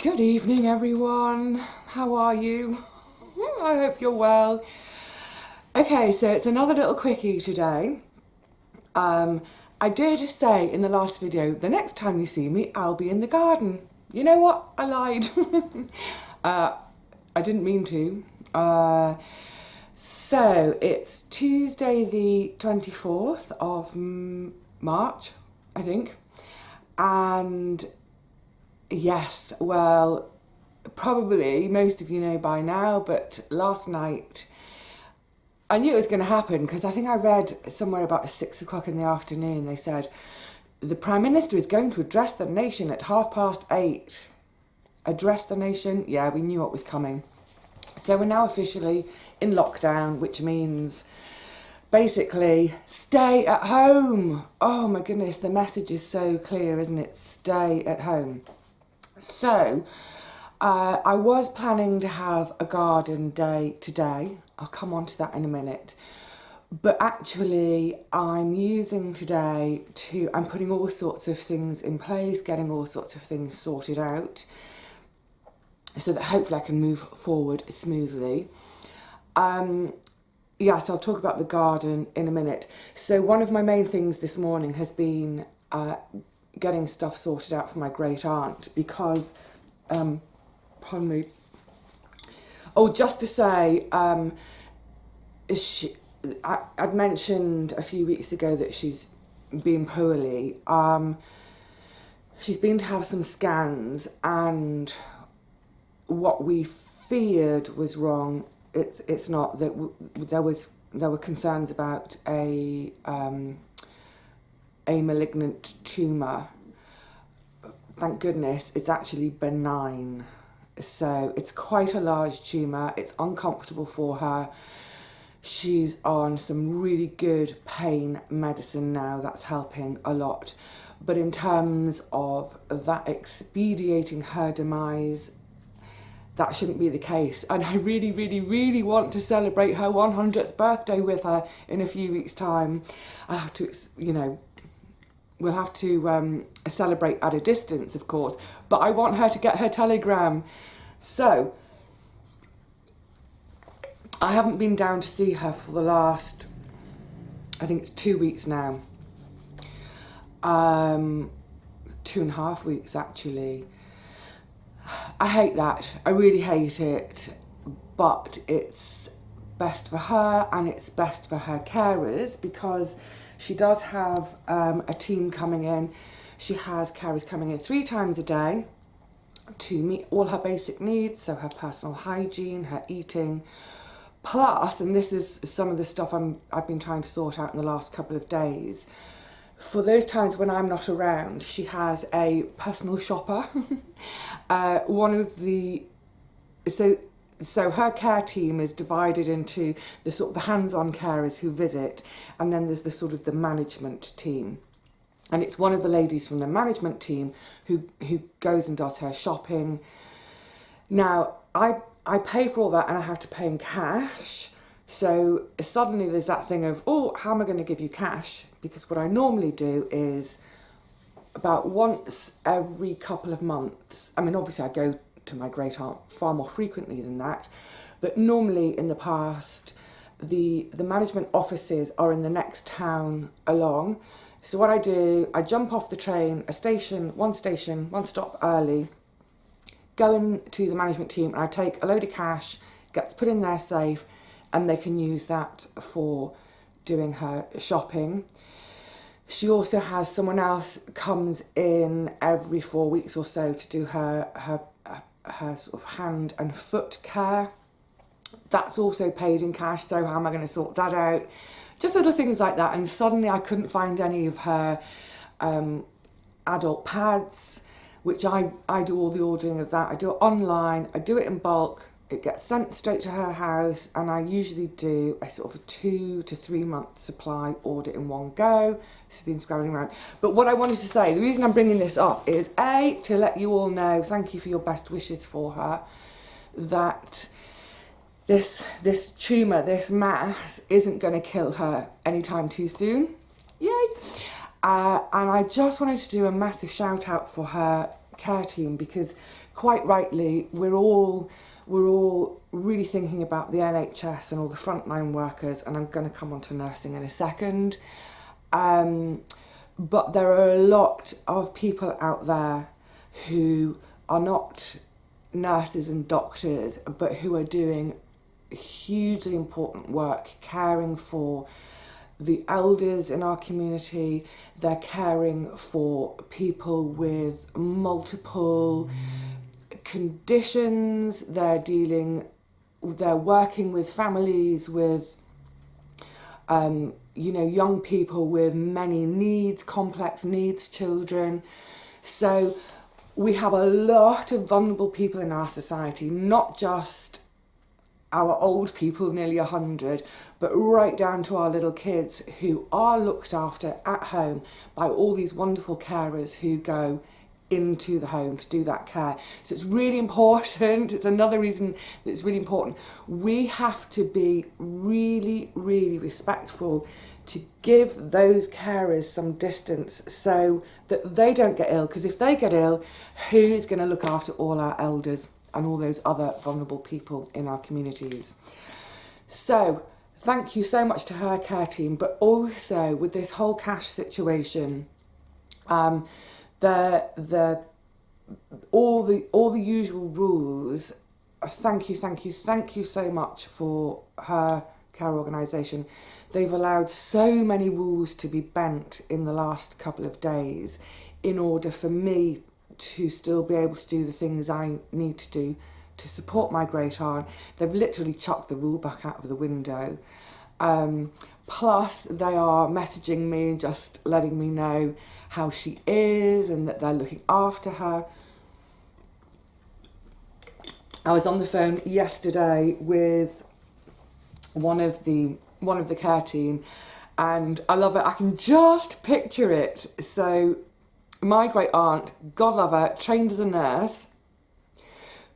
Good evening, everyone. How are you? I hope you're well. Okay, so it's another little quickie today. I did say in the last video, the next time you see me, I'll be in the garden. You know what? I lied. I didn't mean to. So it's Tuesday the 24th of March, I think. And yes, well, probably most of you know by now, but last night I knew it was going to happen because I think I read somewhere about 6 o'clock in the afternoon. They said the Prime Minister is going to address the nation at 8:30. Address the nation? Yeah, we knew what was coming. So we're now officially in lockdown, which means basically stay at home. Oh my goodness, the message is so clear, isn't it? Stay at home. So I was planning to have a garden day today. I'll come on to that in a minute. But actually I'm using today I'm putting all sorts of things in place, getting all sorts of things sorted out so that hopefully I can move forward smoothly. Yes, I'll talk about the garden in a minute. So one of my main things this morning has been getting stuff sorted out for my great aunt because, pardon me. Oh, just to say, I'd mentioned a few weeks ago that she's been poorly. She's been to have some scans, and what we feared was wrong. It's not. That there were concerns about a malignant tumour. Thank goodness it's actually benign. So it's quite a large tumour. It's uncomfortable for her. She's on some really good pain medicine now. That's helping a lot. But in terms of that expediting her demise, that shouldn't be the case. And I really, really, really want to celebrate her 100th birthday with her in a few weeks' time. I have to, we'll have to celebrate at a distance, of course, but I want her to get her telegram. So I haven't been down to see her for the last, I think it's 2 weeks now. 2.5 weeks, actually. I hate that. I really hate it, but it's best for her and it's best for her carers because she does have a team coming in. She has carers coming in 3 times a day to meet all her basic needs, so her personal hygiene, her eating, plus, and this is some of the stuff I've been trying to sort out in the last couple of days, for those times when I'm not around, she has a personal shopper. So her care team is divided into the sort of the hands-on carers who visit, and then there's the sort of the management team. And it's one of the ladies from the management team who goes and does her shopping. Now, I pay for all that and I have to pay in cash. So suddenly there's that thing of, oh, how am I going to give you cash? Because what I normally do is about once every couple of months. I mean, obviously I go to my great aunt far more frequently than that. But normally in the past, the management offices are in the next town along. So what I do, I jump off the train, one stop early, go into the management team and I take a load of cash, gets put in their safe, and they can use that for doing her shopping. She also has someone else comes in every 4 weeks or so to do her sort of hand and foot care. That's also paid in cash, so how am I going to sort that out? Just little things like that. And suddenly I couldn't find any of her adult pads, which I do all the ordering of that. I do it online, I do it in bulk, it gets sent straight to her house, and I usually do a sort of a 2 to 3 month supply order in one go. It's been scrabbling around. But what I wanted to say, the reason I'm bringing this up is A, to let you all know, thank you for your best wishes for her, that this tumour, this mass, isn't going to kill her anytime too soon. Yay! And I just wanted to do a massive shout out for her care team, because quite rightly we're all really thinking about the NHS and all the frontline workers, and I'm going to come on to nursing in a second. But there are a lot of people out there who are not nurses and doctors, but who are doing hugely important work, caring for the elders in our community. They're caring for people with multiple conditions. They're working with families with young people with many needs, complex needs, children. So we have a lot of vulnerable people in our society, not just our old people, nearly 100, but right down to our little kids who are looked after at home by all these wonderful carers who go into the home to do that care. So it's really important. It's another reason that it's really important. We have to be really, really respectful to give those carers some distance so that they don't get ill, because if they get ill, who's going to look after all our elders and all those other vulnerable people in our communities? So thank you so much to her care team, but also with this whole cash situation, all the usual rules. Thank you so much for her care organisation. They've allowed so many rules to be bent in the last couple of days in order for me to still be able to do the things I need to do to support my great aunt. They've literally chucked the rule back out of the window. Plus they are messaging me and just letting me know how she is and that they're looking after her. I was on the phone yesterday with one of the care team, and I love it. I can just picture it. So my great aunt, God love her, trained as a nurse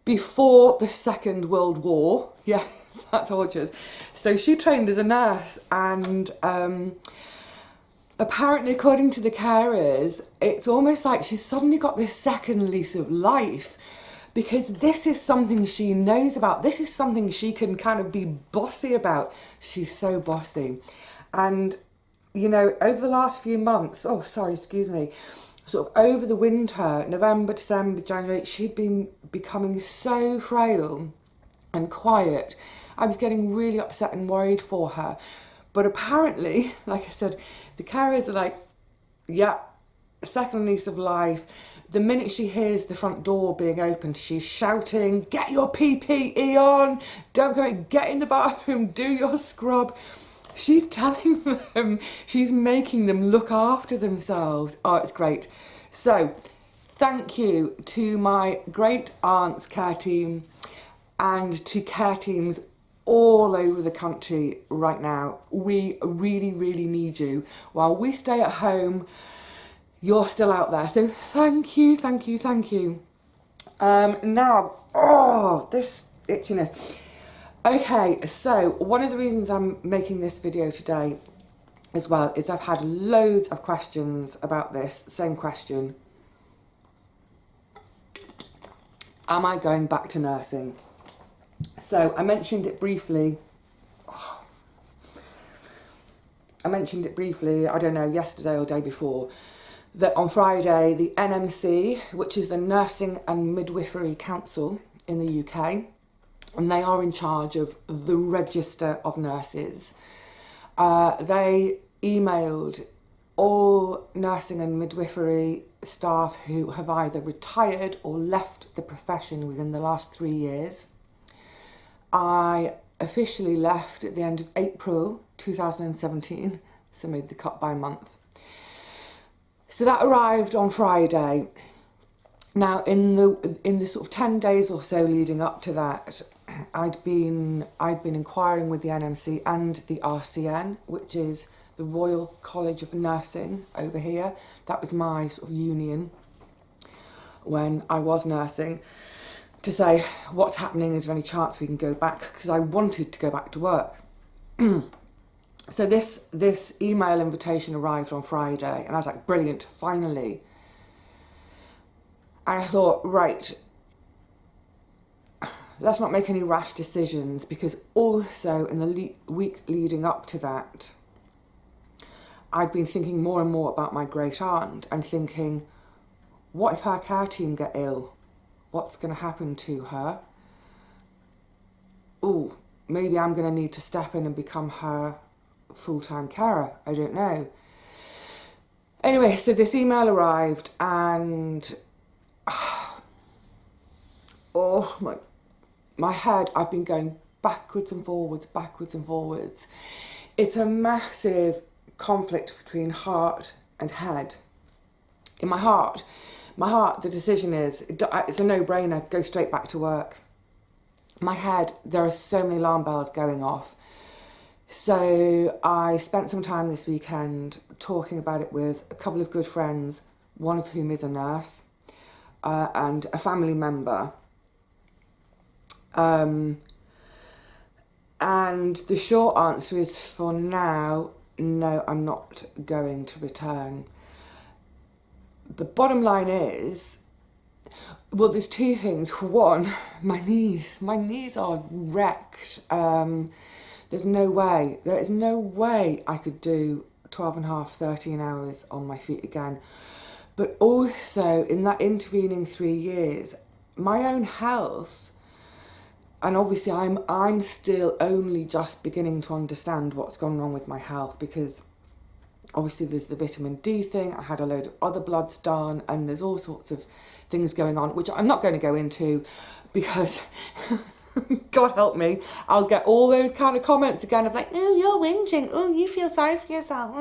before the Second World War. Yes, that's gorgeous. So she trained as a nurse, and apparently, according to the carers, it's almost like she's suddenly got this second lease of life, because this is something she knows about. This is something she can kind of be bossy about. She's so bossy. And, over the last few months, sort of over the winter, November, December, January, she'd been becoming so frail and quiet. I was getting really upset and worried for her. But apparently, like I said, the carers are like, yeah, second lease of life. The minute she hears the front door being opened, she's shouting, get your PPE on, don't go in, get in the bathroom, do your scrub. She's telling them, she's making them look after themselves. Oh, it's great. So thank you to my great aunt's care team and to care teams all over the country right now. We really, really need you. While we stay at home, you're still out there. So thank you. Now, this itchiness. Okay, so one of the reasons I'm making this video today as well is I've had loads of questions about this same question. Am I going back to nursing? So I mentioned it briefly. I don't know, yesterday or day before, that on Friday, the NMC, which is the Nursing and Midwifery Council in the UK, and they are in charge of the register of nurses, they emailed all nursing and midwifery staff who have either retired or left the profession within the last 3 years. I officially left at the end of April 2017, so made the cut by a month. So that arrived on Friday. Now, in the sort of 10 days or so leading up to that, I'd been inquiring with the NMC and the RCN, which is the Royal College of Nursing over here. That was my sort of union when I was nursing, to say what's happening, is there any chance we can go back, because I wanted to go back to work. So this email invitation arrived on Friday, and I was like, brilliant, finally. And I thought, right, let's not make any rash decisions, because also in the week leading up to that, I'd been thinking more and more about my great aunt and thinking, what if her care team get ill? What's going to happen to her? Oh, maybe I'm going to need to step in and become her full-time carer. I don't know. Anyway, so this email arrived and oh my head, I've been going backwards and forwards, backwards and forwards. It's a massive conflict between heart and head. In my heart, the decision is, it's a no-brainer, go straight back to work. My head, there are so many alarm bells going off. So I spent some time this weekend talking about it with a couple of good friends, one of whom is a nurse, and a family member. And the short answer is, for now, no, I'm not going to return. The bottom line is, well, there's two things. One, my knees are wrecked. There is no way I could do 12 and a half, 13 hours on my feet again. But also, in that intervening 3 years, my own health, and obviously I'm still only just beginning to understand what's gone wrong with my health, because obviously there's the vitamin D thing, I had a load of other bloods done, and there's all sorts of things going on, which I'm not going to go into because, God help me, I'll get all those kind of comments again of like, oh, you're whinging, oh, you feel sorry for yourself,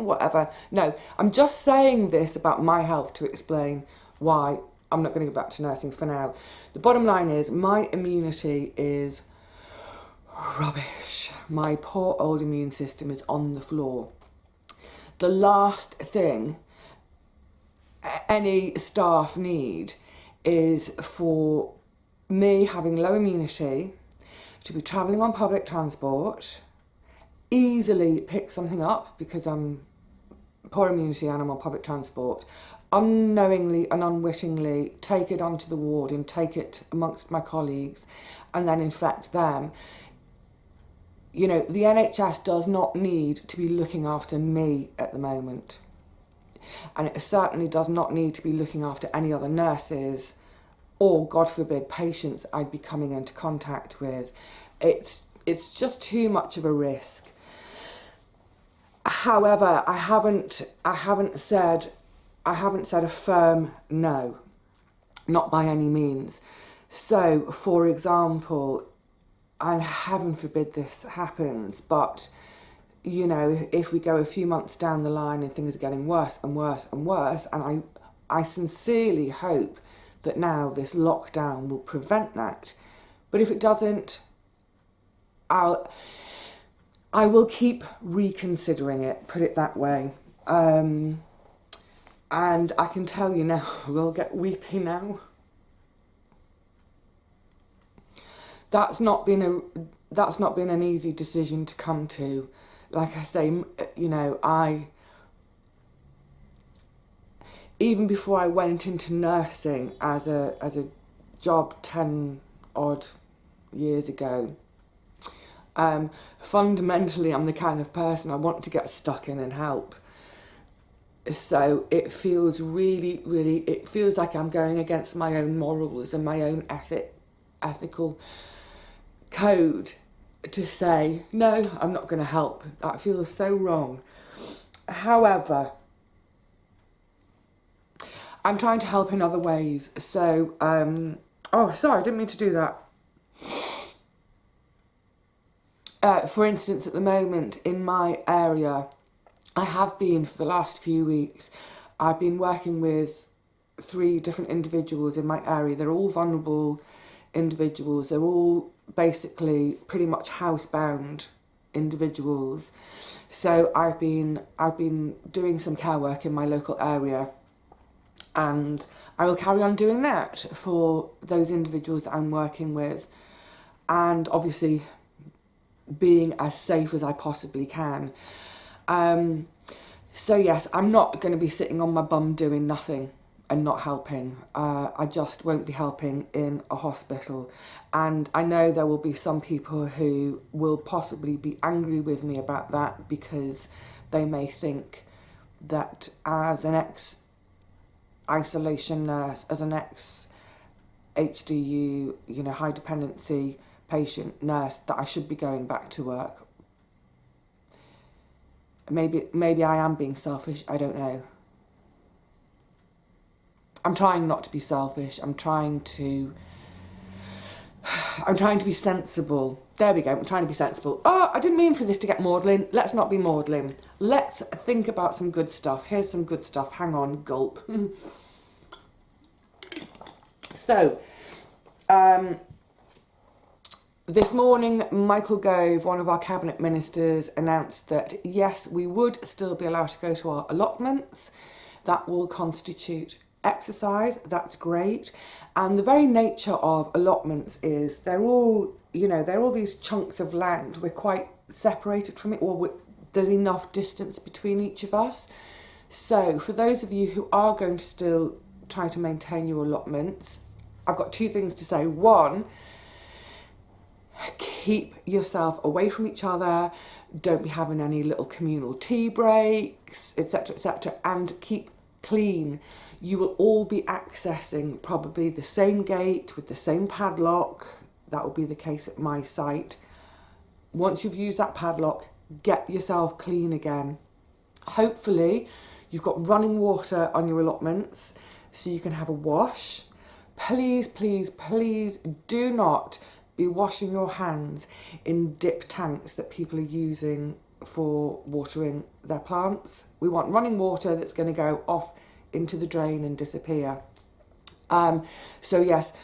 whatever. No, I'm just saying this about my health to explain why I'm not going to go back to nursing for now. The bottom line is, my immunity is rubbish. My poor old immune system is on the floor. The last thing any staff need is for me having low immunity to be travelling on public transport, easily pick something up because I'm poor immunity and I'm on public transport, unknowingly and unwittingly take it onto the ward and take it amongst my colleagues and then infect them. You know, the NHS does not need to be looking after me at the moment. And it certainly does not need to be looking after any other nurses or, God forbid, patients I'd be coming into contact with. It's just too much of a risk. However, I haven't said a firm no, not by any means. So, for example, and heaven forbid this happens, but you know, if we go a few months down the line and things are getting worse and worse and worse, and I sincerely hope that now this lockdown will prevent that. But if it doesn't, I will keep reconsidering it, put it that way. And I can tell you now, we'll get weepy now. That's not been an easy decision to come to. Like I say, you know, even before I went into nursing as a job 10 odd years ago, fundamentally I'm the kind of person I want to get stuck in and help. So it feels really, it feels like I'm going against my own morals and my own ethical code to say, no, I'm not going to help. That feels so wrong. However, I'm trying to help in other ways. So, oh, sorry, I didn't mean to do that. For instance, at the moment in my area, I have been for the last few weeks, I've been working with 3 different individuals in my area. They're all vulnerable individuals. They're all basically pretty much housebound individuals. So I've been doing some care work in my local area, and I will carry on doing that for those individuals that I'm working with, and obviously being as safe as I possibly can. So yes, I'm not going to be sitting on my bum doing nothing. and not helping. I just won't be helping in a hospital. And I know there will be some people who will possibly be angry with me about that, because they may think that as an ex-isolation nurse, as an ex-HDU, you know, high dependency patient nurse, that I should be going back to work. Maybe I am being selfish, I don't know. I'm trying not to be selfish. I'm trying to be sensible. There we go. I'm trying to be sensible. Oh, I didn't mean for this to get maudlin. Let's not be maudlin. Let's think about some good stuff. Here's some good stuff. Hang on, gulp. So, this morning, Michael Gove, one of our cabinet ministers, announced that yes, we would still be allowed to go to our allotments. That will constitute exercise. That's great. And the very nature of allotments is they're all these chunks of land. We're quite separated from it, or there's enough distance between each of us. So for those of you who are going to still try to maintain your allotments, I've got two things to say. One, keep yourself away from each other. Don't be having any little communal tea breaks, etc., etc., and keep clean. You will all be accessing probably the same gate with the same padlock. That will be the case at my site. Once you've used that padlock, get yourself clean again. Hopefully, you've got running water on your allotments so you can have a wash. Please, please, please do not be washing your hands in dip tanks that people are using for watering their plants. We want running water that's going to go off into the drain and disappear. So yes,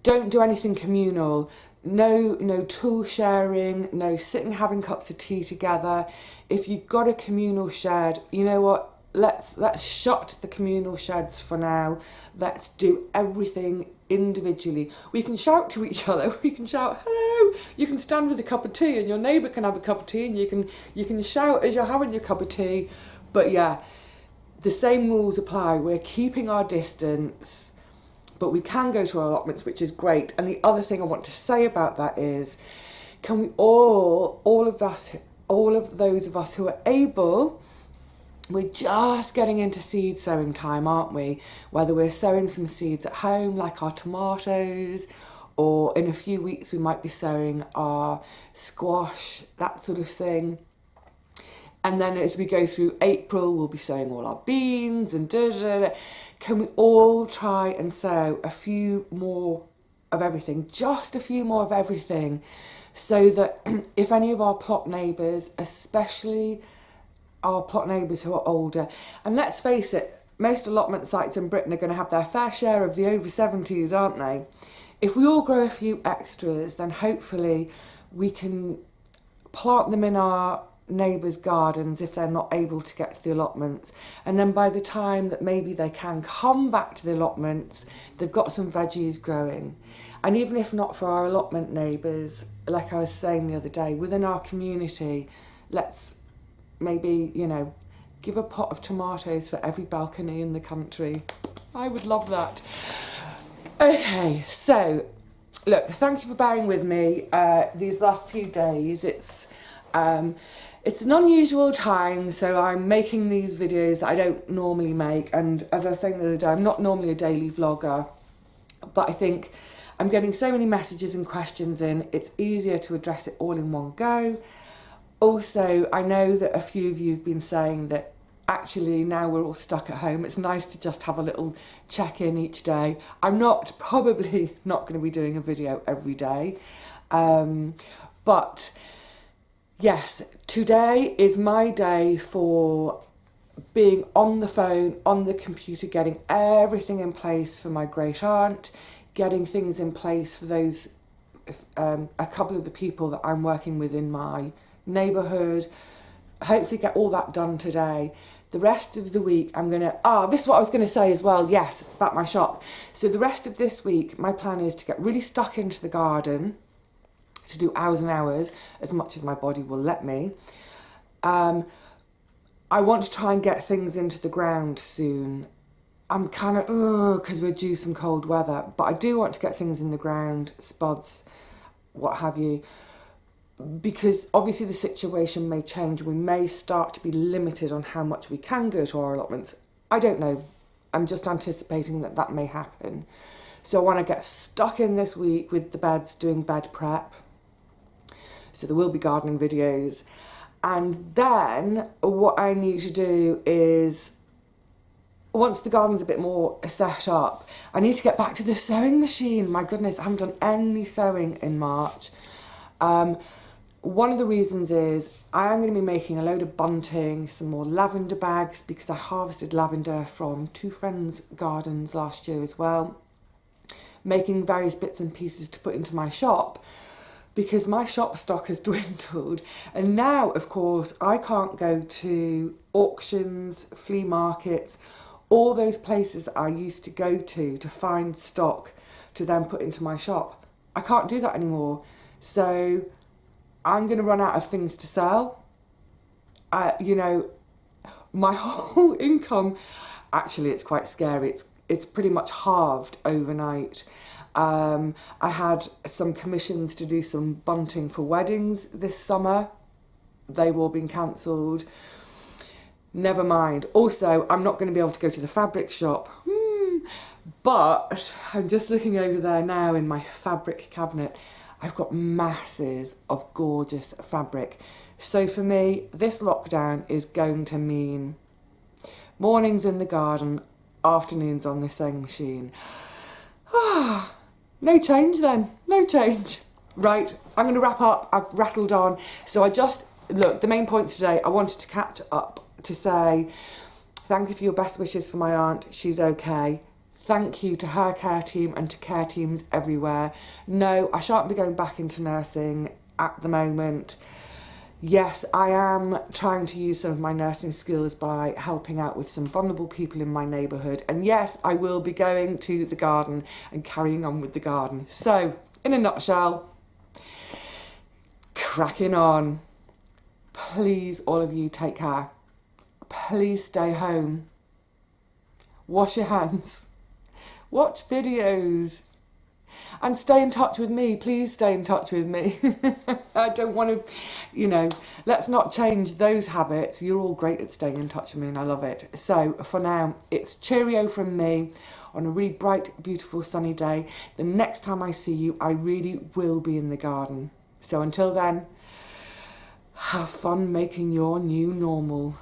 don't do anything communal. No tool sharing, no sitting having cups of tea together. If you've got a communal shed, you know what? Let's shut the communal sheds for now. Let's do everything individually. We can shout to each other. We can shout, hello. You can stand with a cup of tea and your neighbour can have a cup of tea, and you can shout as you're having your cup of tea. But yeah, the same rules apply. We're keeping our distance, but we can go to our allotments, which is great. And the other thing I want to say about that is, can we all of those of us who are able, we're just getting into seed sowing time, aren't we? Whether we're sowing some seeds at home, like our tomatoes, or in a few weeks we might be sowing our squash, that sort of thing. And then as we go through April, we'll be sowing all our beans and da-da-da-da. Can we all try and sow a few more of everything, just a few more of everything, so that if any of our plot neighbours, especially our plot neighbours who are older, and let's face it, most allotment sites in Britain are going to have their fair share of the over 70s, aren't they? If we all grow a few extras, then hopefully we can plant them in our neighbours' gardens if they're not able to get to the allotments, and then by the time that maybe they can come back to the allotments, they've got some veggies growing. And even if not for our allotment neighbours, like I was saying the other day, within our community, let's maybe, give a pot of tomatoes for every balcony in the country. I would love that. Okay, so look, thank you for bearing with me these last few days. It's an unusual time, so I'm making these videos that I don't normally make, and as I was saying the other day, I'm not normally a daily vlogger, but I think I'm getting so many messages and questions in, it's easier to address it all in one go. Also, I know that a few of you have been saying that actually now we're all stuck at home, it's nice to just have a little check-in each day. I'm probably not going to be doing a video every day, but yes, today is my day for being on the phone, on the computer, getting everything in place for my great aunt, getting things in place for those, a couple of the people that I'm working with in my neighbourhood. Hopefully get all that done today. The rest of the week I'm going to, this is what I was going to say as well, yes, about my shop. So the rest of this week, my plan is to get really stuck into the garden, to do hours and hours, as much as my body will let me. I want to try and get things into the ground soon. I'm kind of, because we're due some cold weather, but I do want to get things in the ground, spuds, what have you, because obviously the situation may change. We may start to be limited on how much we can go to our allotments. I don't know. I'm just anticipating that that may happen. So I want to get stuck in this week with the beds, doing bed prep. So there will be gardening videos. And then what I need to do is, once the garden's a bit more set up, I need to get back to the sewing machine. My goodness, I haven't done any sewing in March. One of the reasons is I am going to be making a load of bunting, some more lavender bags, because I harvested lavender from 2 friends' gardens last year as well. Making various bits and pieces to put into my shop, because my shop stock has dwindled. And now, of course, I can't go to auctions, flea markets, all those places that I used to go to find stock to then put into my shop. I can't do that anymore. So I'm going to run out of things to sell. You know, my whole income, actually, it's quite scary. It's pretty much halved overnight. I had some commissions to do some bunting for weddings this summer. They've all been cancelled. Never mind. Also, I'm not going to be able to go to the fabric shop. But I'm just looking over there now in my fabric cabinet. I've got masses of gorgeous fabric. So for me, this lockdown is going to mean mornings in the garden, afternoons on the sewing machine. No change then, no change. Right, I'm going to wrap up. I've rattled on. So look, the main points today, I wanted to catch up to say thank you for your best wishes for my aunt. She's okay. Thank you to her care team and to care teams everywhere. No, I shan't be going back into nursing at the moment. Yes, I am trying to use some of my nursing skills by helping out with some vulnerable people in my neighbourhood. And yes, I will be going to the garden and carrying on with the garden. So, in a nutshell, cracking on. Please, all of you, take care. Please stay home. Wash your hands. Watch videos. And stay in touch with me. Please stay in touch with me. I don't want to, let's not change those habits. You're all great at staying in touch with me and I love it. So for now, it's cheerio from me on a really bright, beautiful, sunny day. The next time I see you, I really will be in the garden. So until then, have fun making your new normal.